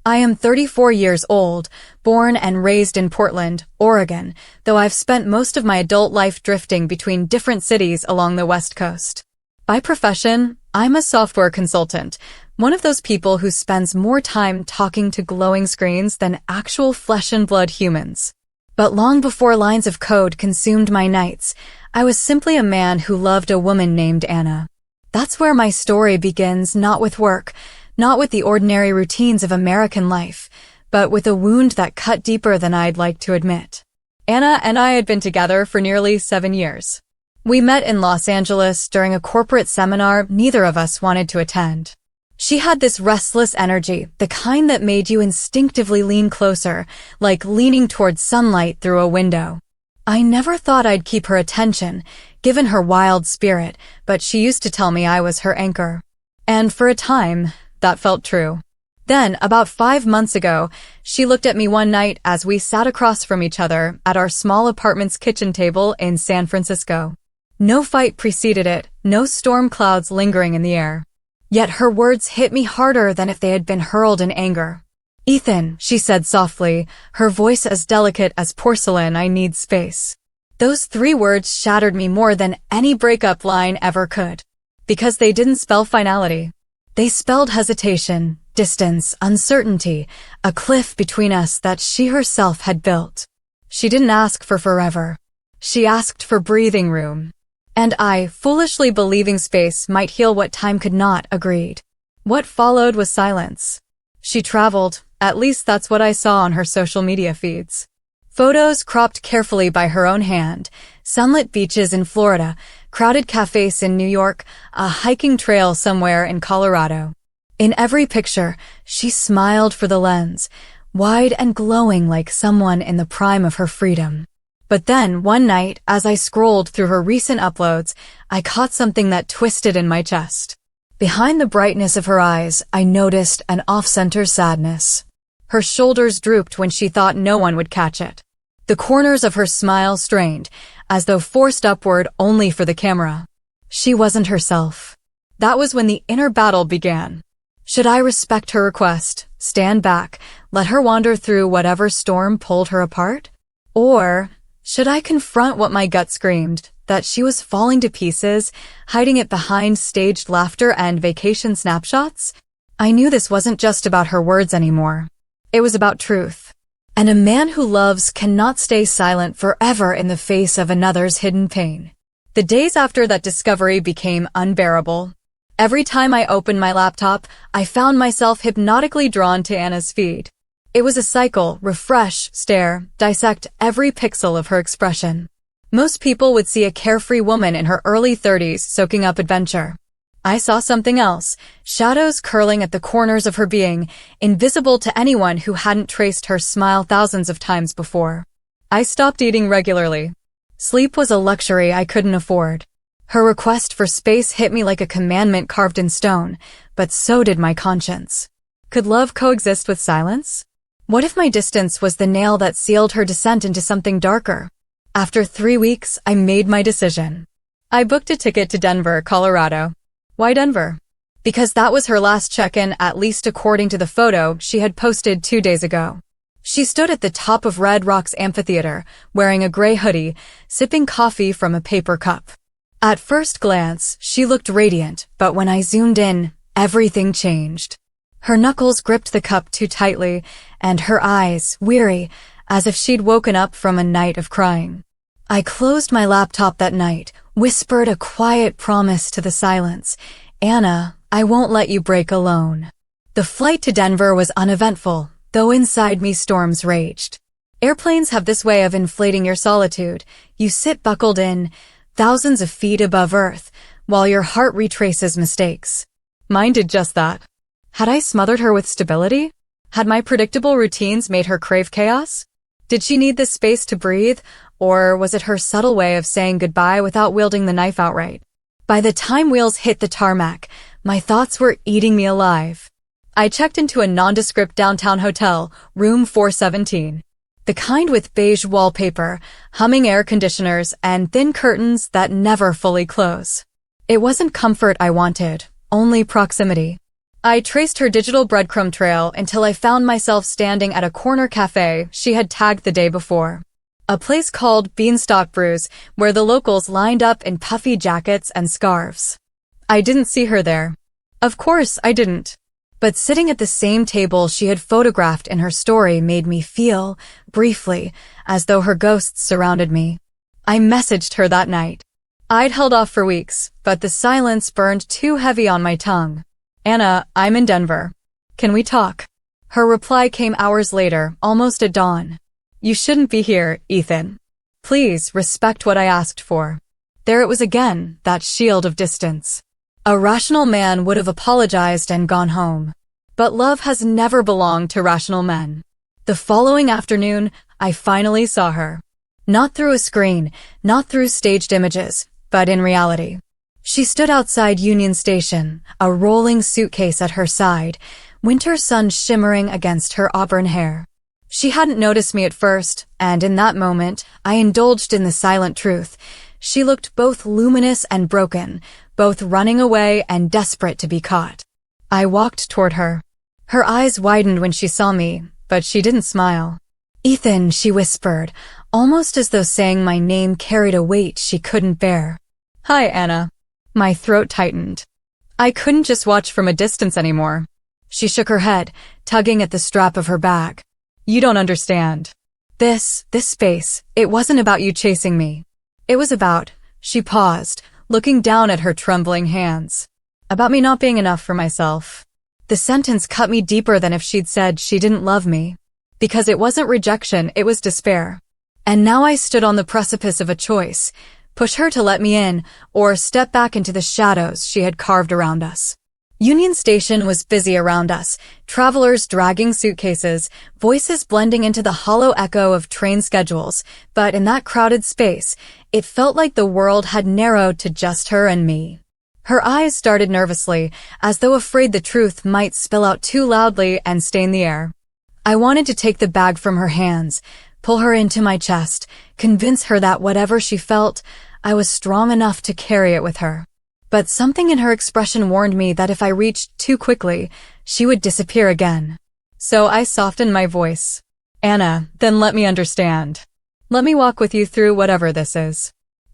I am 34 years old, born and raised in Portland, Oregon, though I've spent most of my adult life drifting between different cities along the West Coast. By profession, I'm a software consultant, one of those people who spends more time talking to glowing screens than actual flesh and blood humans. But long before lines of code consumed my nights, I was simply a man who loved a woman named Anna. That's where my story begins, not with work, not with the ordinary routines of American life, but with a wound that cut deeper than I'd like to admit. Anna and I had been together for nearly 7 years. We met in Los Angeles during a corporate seminar neither of us wanted to attend. She had this restless energy, the kind that made you instinctively lean closer, like leaning towards sunlight through a window. I never thought I'd keep her attention, given her wild spirit, but she used to tell me I was her anchor. And for a time, that felt true. Then, about 5 months ago, she looked at me one night as we sat across from each other at our small apartment's kitchen table in San Francisco. No fight preceded it, no storm clouds lingering in the air. Yet her words hit me harder than if they had been hurled in anger. "Ethan," she said softly, her voice as delicate as porcelain, "I need space." Those 3 words shattered me more than any breakup line ever could. Because they didn't spell finality. They spelled hesitation, distance, uncertainty, a cliff between us that she herself had built. She didn't ask for forever. She asked for breathing room. And I, foolishly believing space might heal what time could not, agreed. What followed was silence. She traveled, at least that's what I saw on her social media feeds. Photos cropped carefully by her own hand, sunlit beaches in Florida, crowded cafes in New York, a hiking trail somewhere in Colorado. In every picture, she smiled for the lens, wide and glowing like someone in the prime of her freedom. But then, one night, as I scrolled through her recent uploads, I caught something that twisted in my chest. Behind the brightness of her eyes, I noticed an off-center sadness. Her shoulders drooped when she thought no one would catch it. The corners of her smile strained, as though forced upward only for the camera. She wasn't herself. That was when the inner battle began. Should I respect her request, stand back, let her wander through whatever storm pulled her apart? Or should I confront what my gut screamed, that she was falling to pieces, hiding it behind staged laughter and vacation snapshots? I knew this wasn't just about her words anymore. It was about truth. And a man who loves cannot stay silent forever in the face of another's hidden pain. The days after that discovery became unbearable. Every time I opened my laptop, I found myself hypnotically drawn to Anna's feed. It was a cycle: refresh, stare, dissect every pixel of her expression. Most people would see a carefree woman in her early 30s soaking up adventure. I saw something else, shadows curling at the corners of her being, invisible to anyone who hadn't traced her smile thousands of times before. I stopped eating regularly. Sleep was a luxury I couldn't afford. Her request for space hit me like a commandment carved in stone, but so did my conscience. Could love coexist with silence? What if my distance was the nail that sealed her descent into something darker? After 3 weeks, I made my decision. I booked a ticket to Denver, Colorado. Why Denver? Because that was her last check-in, at least according to the photo she had posted 2 days ago. She stood at the top of Red Rocks Amphitheater, wearing a gray hoodie, sipping coffee from a paper cup. At first glance, she looked radiant, but when I zoomed in, everything changed. Her knuckles gripped the cup too tightly, and her eyes, weary, as if she'd woken up from a night of crying. I closed my laptop that night, whispered a quiet promise to the silence. "Anna, I won't let you break alone." The flight to Denver was uneventful, though inside me storms raged. Airplanes have this way of inflating your solitude. You sit buckled in, thousands of feet above Earth, while your heart retraces mistakes. Mine did just that. Had I smothered her with stability? Had my predictable routines made her crave chaos? Did she need this space to breathe, or was it her subtle way of saying goodbye without wielding the knife outright? By the time wheels hit the tarmac, my thoughts were eating me alive. I checked into a nondescript downtown hotel, room 417. The kind with beige wallpaper, humming air conditioners, and thin curtains that never fully close. It wasn't comfort I wanted, only proximity. I traced her digital breadcrumb trail until I found myself standing at a corner cafe she had tagged the day before. A place called Beanstalk Brews, where the locals lined up in puffy jackets and scarves. I didn't see her there. Of course I didn't. But sitting at the same table she had photographed in her story made me feel, briefly, as though her ghosts surrounded me. I messaged her that night. I'd held off for weeks, but the silence burned too heavy on my tongue. Anna, I'm in Denver. Can we talk? Her reply came hours later, almost at dawn. You shouldn't be here, Ethan. Please respect what I asked for. There it was again, that shield of distance. A rational man would have apologized and gone home. But love has never belonged to rational men. The following afternoon, I finally saw her. Not through a screen, not through staged images, but in reality. She stood outside Union Station, a rolling suitcase at her side, winter sun shimmering against her auburn hair. She hadn't noticed me at first, and in that moment, I indulged in the silent truth. She looked both luminous and broken, both running away and desperate to be caught. I walked toward her. Her eyes widened when she saw me, but she didn't smile. Ethan, she whispered, almost as though saying my name carried a weight she couldn't bear. Hi, Anna. My throat tightened. I couldn't just watch from a distance anymore. She shook her head, tugging at the strap of her bag. You don't understand. This space, it wasn't about you chasing me. It was about, she paused, looking down at her trembling hands. About me not being enough for myself. The sentence cut me deeper than if she'd said she didn't love me. Because it wasn't rejection, it was despair. And now I stood on the precipice of a choice. Push her to let me in, or step back into the shadows she had carved around us. Union Station was busy around us, travelers dragging suitcases, voices blending into the hollow echo of train schedules, but in that crowded space, it felt like the world had narrowed to just her and me. Her eyes started nervously, as though afraid the truth might spill out too loudly and stain the air. I wanted to take the bag from her hands, pull her into my chest, convince her that whatever she felt, I was strong enough to carry it with her. But something in her expression warned me that if I reached too quickly, she would disappear again. So I softened my voice. Anna, then let me understand. Let me walk with you through whatever this is.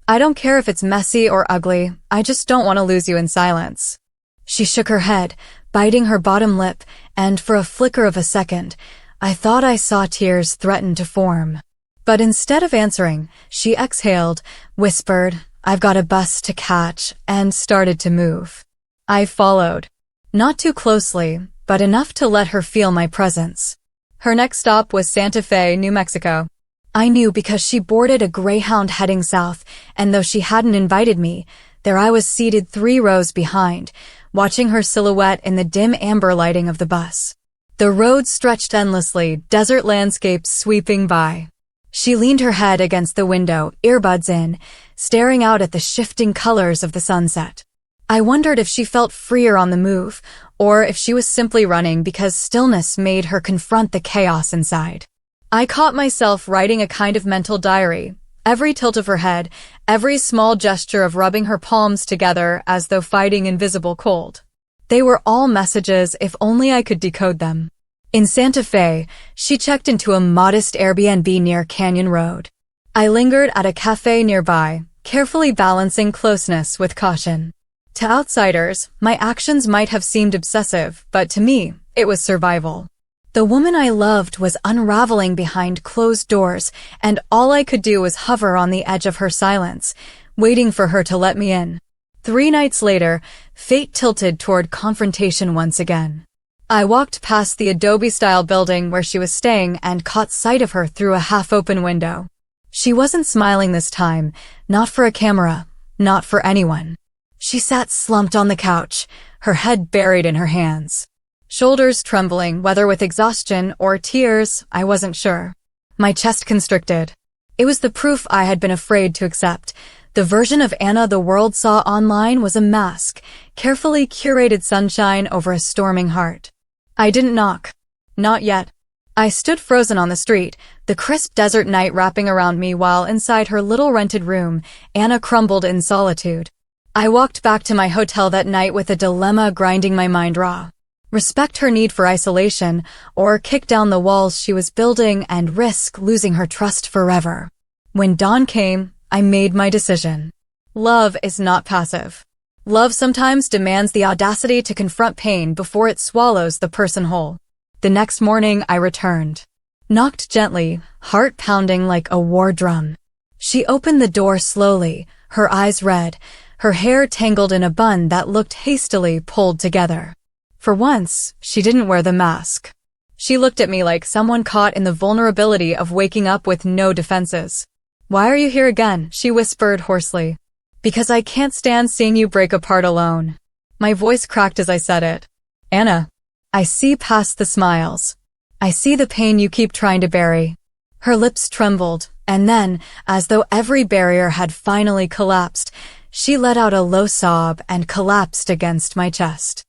I don't care if it's messy or ugly, I just don't want to lose you in silence. She shook her head, biting her bottom lip, and for a flicker of a second, I thought I saw tears threaten to form. But instead of answering, she exhaled, whispered, I've got a bus to catch, and started to move. I followed. Not too closely, but enough to let her feel my presence. Her next stop was Santa Fe, New Mexico. I knew because she boarded a Greyhound heading south, and though she hadn't invited me, there I was seated 3 rows behind, watching her silhouette in the dim amber lighting of the bus. The road stretched endlessly, desert landscapes sweeping by. She leaned her head against the window, earbuds in, staring out at the shifting colors of the sunset. I wondered if she felt freer on the move, or if she was simply running because stillness made her confront the chaos inside. I caught myself writing a kind of mental diary, every tilt of her head, every small gesture of rubbing her palms together as though fighting invisible cold. They were all messages if only I could decode them. In Santa Fe, she checked into a modest Airbnb near Canyon Road. I lingered at a cafe nearby, carefully balancing closeness with caution. To outsiders, my actions might have seemed obsessive, but to me, it was survival. The woman I loved was unraveling behind closed doors, and all I could do was hover on the edge of her silence, waiting for her to let me in. 3 nights later, fate tilted toward confrontation once again. I walked past the adobe-style building where she was staying and caught sight of her through a half-open window. She wasn't smiling this time, not for a camera, not for anyone. She sat slumped on the couch, her head buried in her hands. Shoulders trembling, whether with exhaustion or tears, I wasn't sure. My chest constricted. It was the proof I had been afraid to accept. The version of Anna the world saw online was a mask, carefully curated sunshine over a storming heart. I didn't knock. Not yet. I stood frozen on the street, the crisp desert night wrapping around me while inside her little rented room, Anna crumbled in solitude. I walked back to my hotel that night with a dilemma grinding my mind raw. respect her need for isolation, or kick down the walls she was building and risk losing her trust forever. When dawn came, I made my decision. Love is not passive. Love sometimes demands the audacity to confront pain before it swallows the person whole. The next morning, I returned. Knocked gently, heart pounding like a war drum. She opened the door slowly, her eyes red, her hair tangled in a bun that looked hastily pulled together. For once, she didn't wear the mask. She looked at me like someone caught in the vulnerability of waking up with no defenses. "Why are you here again?" she whispered hoarsely. "Because I can't stand seeing you break apart alone." My voice cracked as I said it. "Anna, I see past the smiles. I see the pain you keep trying to bury." Her lips trembled, and then, as though every barrier had finally collapsed, she let out a low sob and collapsed against my chest.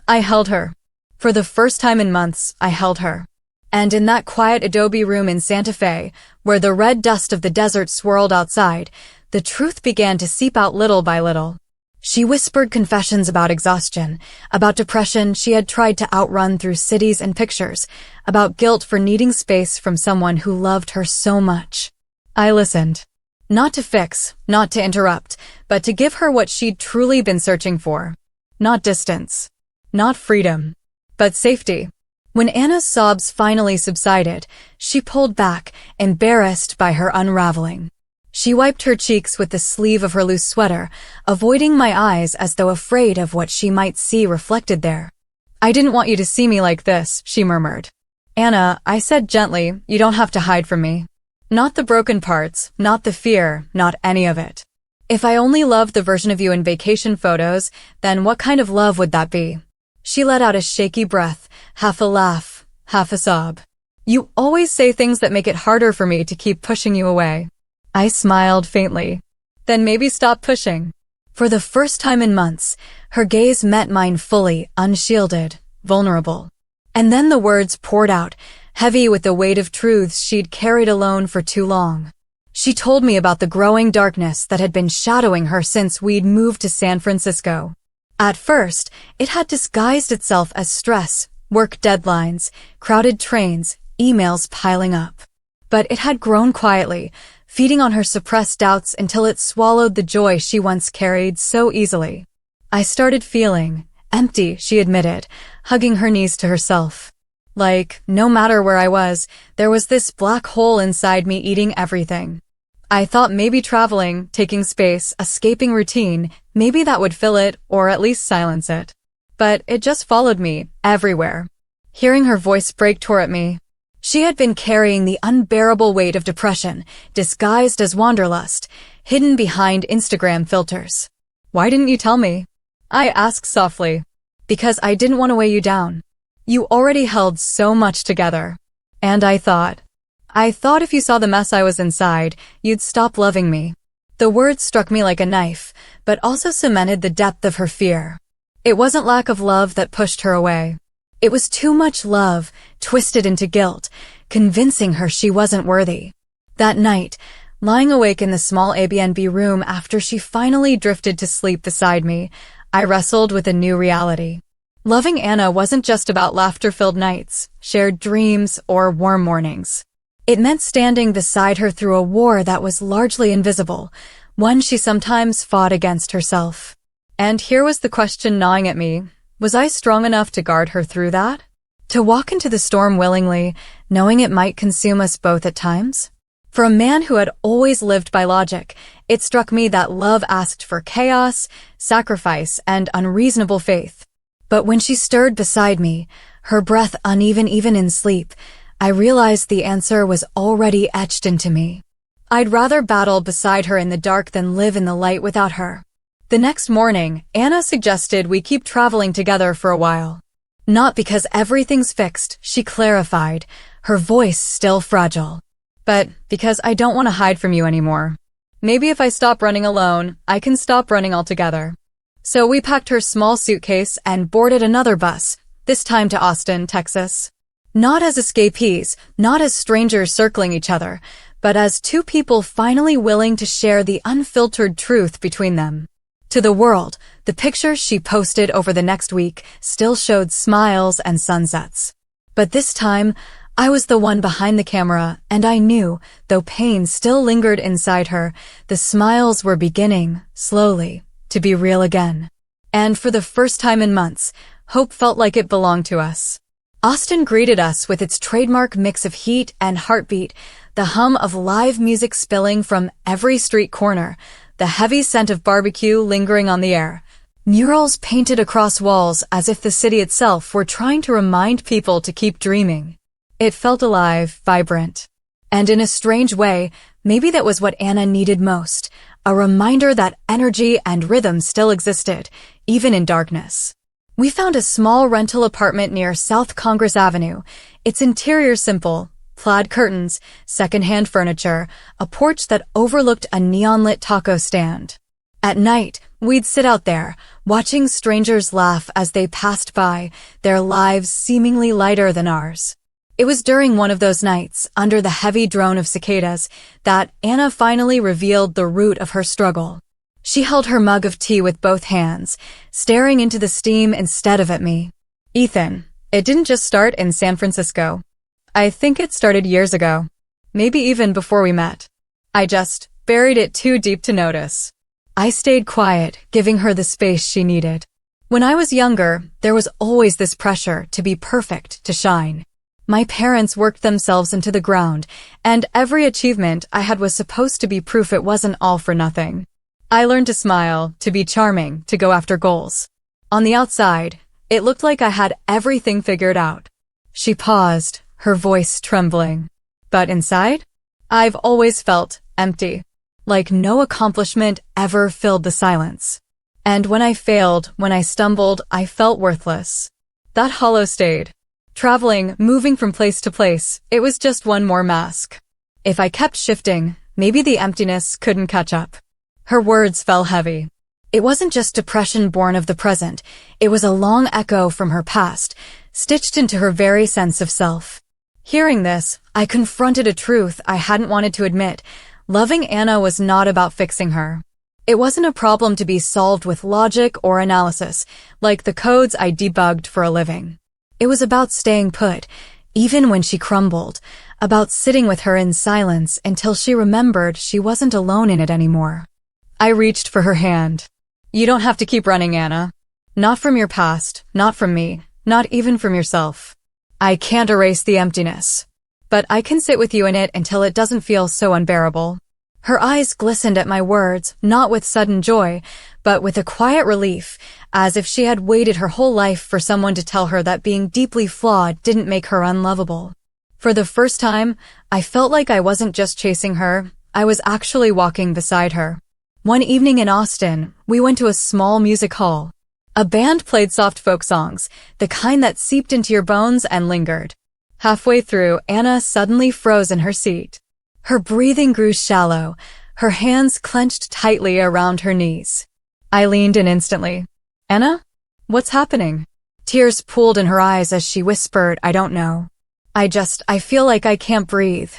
I held her. For the first time in months, I held her. And in that quiet adobe room in Santa Fe, where the red dust of the desert swirled outside, the truth began to seep out little by little. She whispered confessions about exhaustion, about depression she had tried to outrun through cities and pictures, about guilt for needing space from someone who loved her so much. I listened. Not to fix, not to interrupt, but to give her what she'd truly been searching for. Not distance. Not freedom. But safety. When Anna's sobs finally subsided, she pulled back, embarrassed by her unraveling. She wiped her cheeks with the sleeve of her loose sweater, avoiding my eyes as though afraid of what she might see reflected there. "I didn't want you to see me like this," she murmured. "Anna," I said gently, "you don't have to hide from me. Not the broken parts, not the fear, not any of it. If I only loved the version of you in vacation photos, then what kind of love would that be?" She let out a shaky breath, half a laugh, half a sob. "You always say things that make it harder for me to keep pushing you away." I smiled faintly. "Then maybe stop pushing." For the first time in months, her gaze met mine fully, unshielded, vulnerable. And then the words poured out, heavy with the weight of truths she'd carried alone for too long. She told me about the growing darkness that had been shadowing her since we'd moved to San Francisco. At first, it had disguised itself as stress, work deadlines, crowded trains, emails piling up. But it had grown quietly, feeding on her suppressed doubts until it swallowed the joy she once carried so easily. I started feeling empty, she admitted, hugging her knees to herself. Like, no matter where I was, there was this black hole inside me eating everything. I thought maybe traveling, taking space, escaping routine, maybe that would fill it, or at least silence it. But it just followed me, everywhere. Hearing her voice break tore at me. She had been carrying the unbearable weight of depression, disguised as wanderlust, hidden behind Instagram filters. "Why didn't you tell me?" I asked softly. "Because I didn't want to weigh you down. You already held so much together. And I thought if you saw the mess I was inside, you'd stop loving me." The words struck me like a knife, but also cemented the depth of her fear. It wasn't lack of love that pushed her away. It was too much love, twisted into guilt, convincing her she wasn't worthy. That night, lying awake in the small Airbnb room after she finally drifted to sleep beside me, I wrestled with a new reality. Loving Anna wasn't just about laughter-filled nights, shared dreams, or warm mornings. It meant standing beside her through a war that was largely invisible, one she sometimes fought against herself. And here was the question gnawing at me. Was I strong enough to guard her through that? To walk into the storm willingly, knowing it might consume us both at times? For a man who had always lived by logic, it struck me that love asked for chaos, sacrifice, and unreasonable faith. But when she stirred beside me, her breath uneven even in sleep, I realized the answer was already etched into me. I'd rather battle beside her in the dark than live in the light without her. The next morning, Anna suggested we keep traveling together for a while. Not because everything's fixed, she clarified, her voice still fragile. But because I don't want to hide from you anymore. Maybe if I stop running alone, I can stop running altogether. So we packed her small suitcase and boarded another bus, this time to Austin, Texas. Not as escapees, not as strangers circling each other, but as two people finally willing to share the unfiltered truth between them. To the world, the pictures she posted over the next week still showed smiles and sunsets. But this time, I was the one behind the camera, and I knew, though pain still lingered inside her, the smiles were beginning, slowly, to be real again. And for the first time in months, hope felt like it belonged to us. Austin greeted us with its trademark mix of heat and heartbeat, the hum of live music spilling from every street corner, the heavy scent of barbecue lingering on the air. Murals painted across walls as if the city itself were trying to remind people to keep dreaming. It felt alive, vibrant. And in a strange way, maybe that was what Anna needed most, a reminder that energy and rhythm still existed, even in darkness. We found a small rental apartment near South Congress Avenue, its interior simple, plaid curtains, secondhand furniture, a porch that overlooked a neon-lit taco stand. At night, we'd sit out there, watching strangers laugh as they passed by, their lives seemingly lighter than ours. It was during one of those nights, under the heavy drone of cicadas, that Anna finally revealed the root of her struggle. She held her mug of tea with both hands, staring into the steam instead of at me. Ethan, it didn't just start in San Francisco. I think it started years ago. Maybe even before we met. I just buried it too deep to notice. I stayed quiet, giving her the space she needed. When I was younger, there was always this pressure to be perfect, to shine. My parents worked themselves into the ground, and every achievement I had was supposed to be proof it wasn't all for nothing. I learned to smile, to be charming, to go after goals. On the outside, it looked like I had everything figured out. She paused, her voice trembling. But inside, I've always felt empty, like no accomplishment ever filled the silence. And when I failed, when I stumbled, I felt worthless. That hollow stayed. Traveling, moving from place to place, it was just one more mask. If I kept shifting, maybe the emptiness couldn't catch up. Her words fell heavy. It wasn't just depression born of the present, it was a long echo from her past, stitched into her very sense of self. Hearing this, I confronted a truth I hadn't wanted to admit. Loving Anna was not about fixing her. It wasn't a problem to be solved with logic or analysis, like the codes I debugged for a living. It was about staying put, even when she crumbled, about sitting with her in silence until she remembered she wasn't alone in it anymore. I reached for her hand. You don't have to keep running, Anna. Not from your past, not from me, not even from yourself. I can't erase the emptiness. But I can sit with you in it until it doesn't feel so unbearable. Her eyes glistened at my words, not with sudden joy, but with a quiet relief, as if she had waited her whole life for someone to tell her that being deeply flawed didn't make her unlovable. For the first time, I felt like I wasn't just chasing her, I was actually walking beside her. One evening in Austin, we went to a small music hall. A band played soft folk songs, the kind that seeped into your bones and lingered. Halfway through, Anna suddenly froze in her seat. Her breathing grew shallow, her hands clenched tightly around her knees. I leaned in instantly. Anna? What's happening? Tears pooled in her eyes as she whispered, I don't know. I feel like I can't breathe.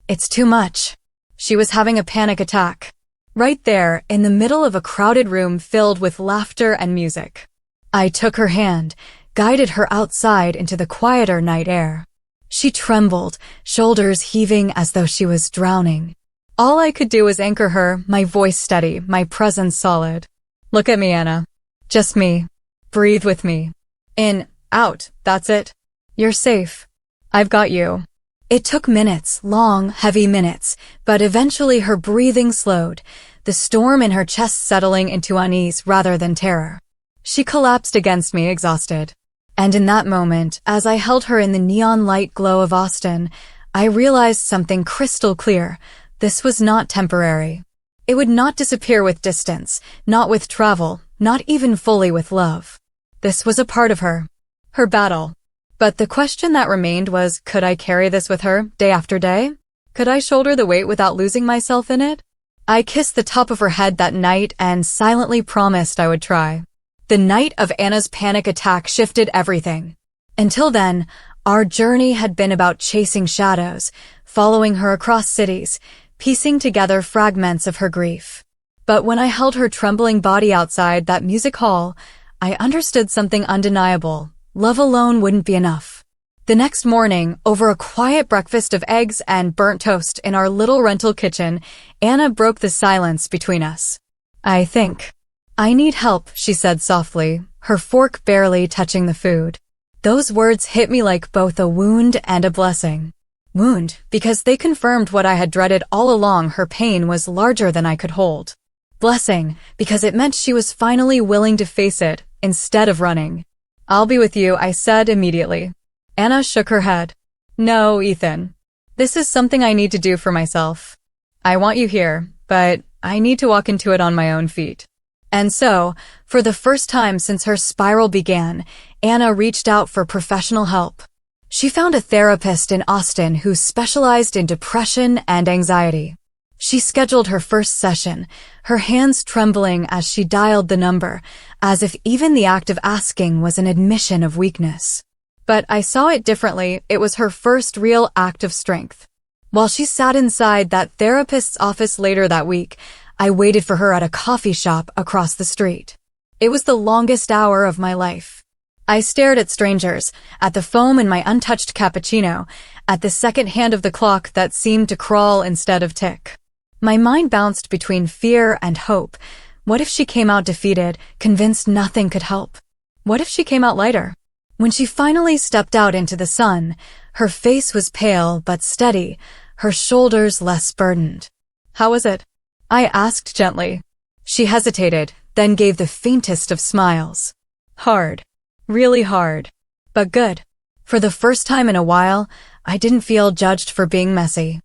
It's too much. She was having a panic attack. Right there, in the middle of a crowded room filled with laughter and music. I took her hand, guided her outside into the quieter night air. She trembled, shoulders heaving as though she was drowning. All I could do was anchor her, my voice steady, my presence solid. Look at me, Anna. Just me. Breathe with me. In, out, that's it. You're safe. I've got you. It took minutes, long, heavy minutes, but eventually her breathing slowed, the storm in her chest settling into unease rather than terror. She collapsed against me, exhausted. And in that moment, as I held her in the neon light glow of Austin, I realized something crystal clear. This was not temporary. It would not disappear with distance, not with travel, not even fully with love. This was a part of her. Her battle. But the question that remained was, could I carry this with her, day after day? Could I shoulder the weight without losing myself in it? I kissed the top of her head that night and silently promised I would try. The night of Anna's panic attack shifted everything. Until then, our journey had been about chasing shadows, following her across cities, piecing together fragments of her grief. But when I held her trembling body outside that music hall, I understood something undeniable. Love alone wouldn't be enough. The next morning, over a quiet breakfast of eggs and burnt toast in our little rental kitchen, Anna broke the silence between us. I need help, she said softly, her fork barely touching the food. Those words hit me like both a wound and a blessing. Wound, because they confirmed what I had dreaded all along. Her pain was larger than I could hold. Blessing, because it meant she was finally willing to face it, instead of running. I'll be with you, I said immediately. Anna shook her head. No, Ethan. This is something I need to do for myself. I want you here, but I need to walk into it on my own feet. And so, for the first time since her spiral began, Anna reached out for professional help. She found a therapist in Austin who specialized in depression and anxiety. She scheduled her first session, her hands trembling as she dialed the number, as if even the act of asking was an admission of weakness. But I saw it differently. It was her first real act of strength. While she sat inside that therapist's office later that week, I waited for her at a coffee shop across the street. It was the longest hour of my life. I stared at strangers, at the foam in my untouched cappuccino, at the second hand of the clock that seemed to crawl instead of tick. My mind bounced between fear and hope. What if she came out defeated, convinced nothing could help? What if she came out lighter? When she finally stepped out into the sun, her face was pale but steady, her shoulders less burdened. How was it? I asked gently. She hesitated, then gave the faintest of smiles. Hard. Really hard. But good. For the first time in a while, I didn't feel judged for being messy.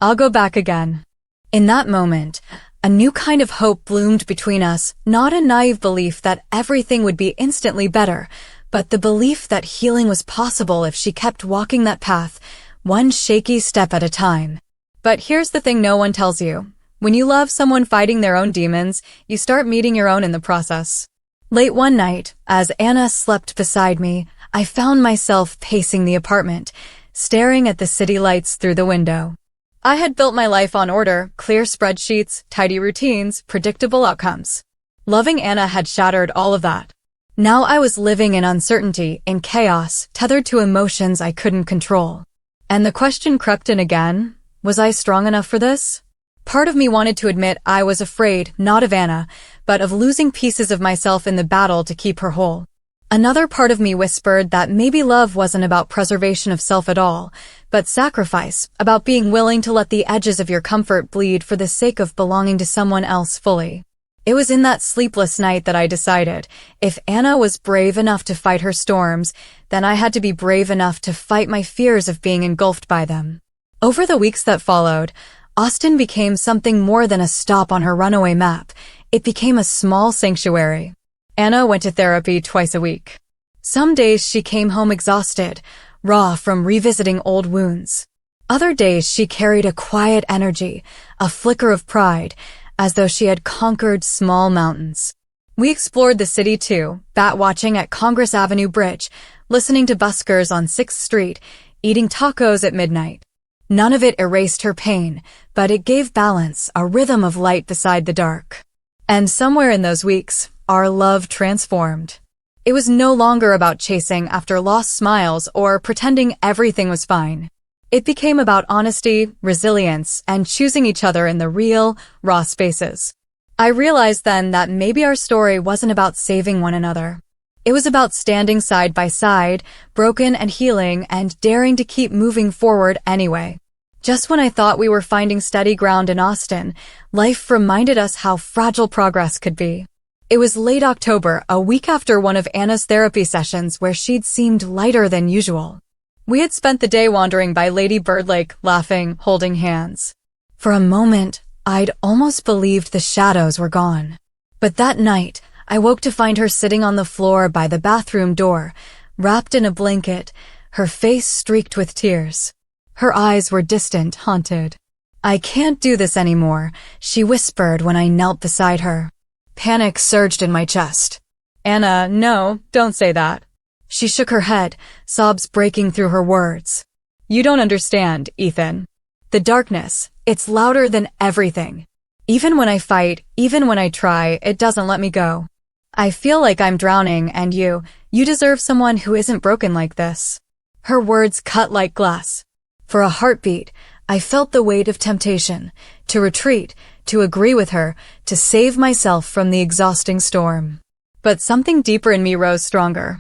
I'll go back again. In that moment, a new kind of hope bloomed between us, not a naive belief that everything would be instantly better, but the belief that healing was possible if she kept walking that path, one shaky step at a time. But here's the thing no one tells you. When you love someone fighting their own demons, you start meeting your own in the process. Late one night, as Anna slept beside me, I found myself pacing the apartment, staring at the city lights through the window. I had built my life on order, clear spreadsheets, tidy routines, predictable outcomes. Loving Anna had shattered all of that. Now I was living in uncertainty, in chaos, tethered to emotions I couldn't control. And the question crept in again, was I strong enough for this? Part of me wanted to admit I was afraid, not of Anna, but of losing pieces of myself in the battle to keep her whole. Another part of me whispered that maybe love wasn't about preservation of self at all, but sacrifice, about being willing to let the edges of your comfort bleed for the sake of belonging to someone else fully. It was in that sleepless night that I decided, if Anna was brave enough to fight her storms, then I had to be brave enough to fight my fears of being engulfed by them. Over the weeks that followed, Austin became something more than a stop on her runaway map. It became a small sanctuary. Anna went to therapy twice a week. Some days she came home exhausted, raw from revisiting old wounds. Other days she carried a quiet energy, a flicker of pride, as though she had conquered small mountains. We explored the city too, bat-watching at Congress Avenue Bridge, listening to buskers on 6th Street, eating tacos at midnight. None of it erased her pain, but it gave balance, a rhythm of light beside the dark. And somewhere in those weeks, our love transformed. It was no longer about chasing after lost smiles or pretending everything was fine. It became about honesty, resilience, and choosing each other in the real, raw spaces. I realized then that maybe our story wasn't about saving one another. It was about standing side by side, broken and healing, and daring to keep moving forward anyway. Just when I thought we were finding steady ground in Austin, life reminded us how fragile progress could be. It was late October, a week after one of Anna's therapy sessions where she'd seemed lighter than usual. We had spent the day wandering by Lady Bird Lake, laughing, holding hands. For a moment, I'd almost believed the shadows were gone. But that night, I woke to find her sitting on the floor by the bathroom door, wrapped in a blanket, her face streaked with tears. Her eyes were distant, haunted. I can't do this anymore, she whispered when I knelt beside her. Panic surged in my chest. Anna, no, don't say that. She shook her head, sobs breaking through her words. You don't understand, Ethan. The darkness, it's louder than everything. Even when I fight, even when I try, it doesn't let me go. I feel like I'm drowning, and you deserve someone who isn't broken like this." Her words cut like glass. For a heartbeat, I felt the weight of temptation, to retreat, to agree with her, to save myself from the exhausting storm. But something deeper in me rose stronger.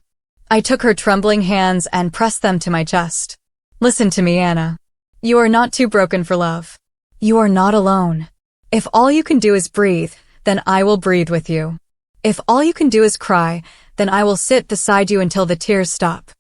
I took her trembling hands and pressed them to my chest. "Listen to me, Anna. You are not too broken for love. You are not alone. If all you can do is breathe, then I will breathe with you. If all you can do is cry, then I will sit beside you until the tears stop.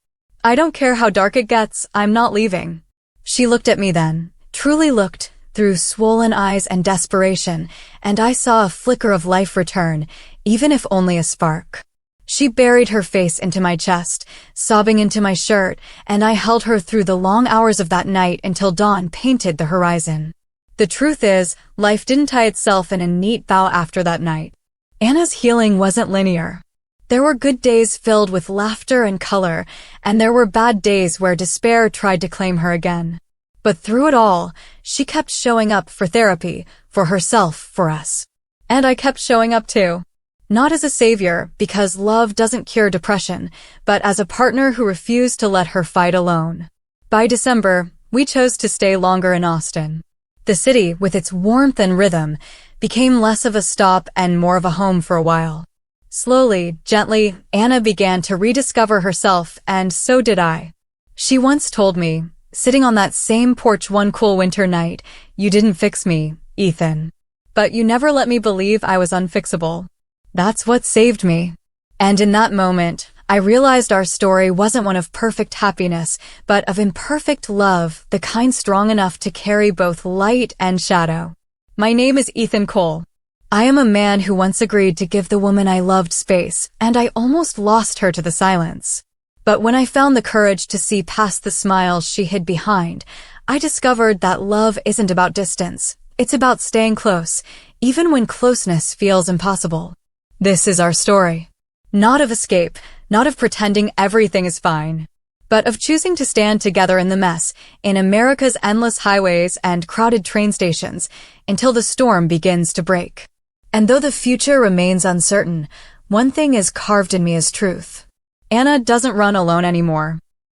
I don't care how dark it gets, I'm not leaving." She looked at me then, truly looked, through swollen eyes and desperation, and I saw a flicker of life return, even if only a spark. She buried her face into my chest, sobbing into my shirt, and I held her through the long hours of that night until dawn painted the horizon. The truth is, life didn't tie itself in a neat bow after that night. Anna's healing wasn't linear. There were good days filled with laughter and color, and there were bad days where despair tried to claim her again. But through it all, she kept showing up for therapy, for herself, for us. And I kept showing up too. Not as a savior, because love doesn't cure depression, but as a partner who refused to let her fight alone. By December, we chose to stay longer in Austin. The city, with its warmth and rhythm, became less of a stop and more of a home for a while. Slowly, gently, Anna began to rediscover herself, and so did I. She once told me, sitting on that same porch one cool winter night, "You didn't fix me, Ethan. But you never let me believe I was unfixable. That's what saved me." And in that moment, I realized our story wasn't one of perfect happiness, but of imperfect love, the kind strong enough to carry both light and shadow. My name is Ethan Cole. I am a man who once agreed to give the woman I loved space, and I almost lost her to the silence. But when I found the courage to see past the smiles she hid behind, I discovered that love isn't about distance. It's about staying close, even when closeness feels impossible. This is our story. Not of escape, not of pretending everything is fine, but of choosing to stand together in the mess, in America's endless highways and crowded train stations, until the storm begins to break. And though the future remains uncertain, one thing is carved in me as truth. Anna doesn't run alone anymore.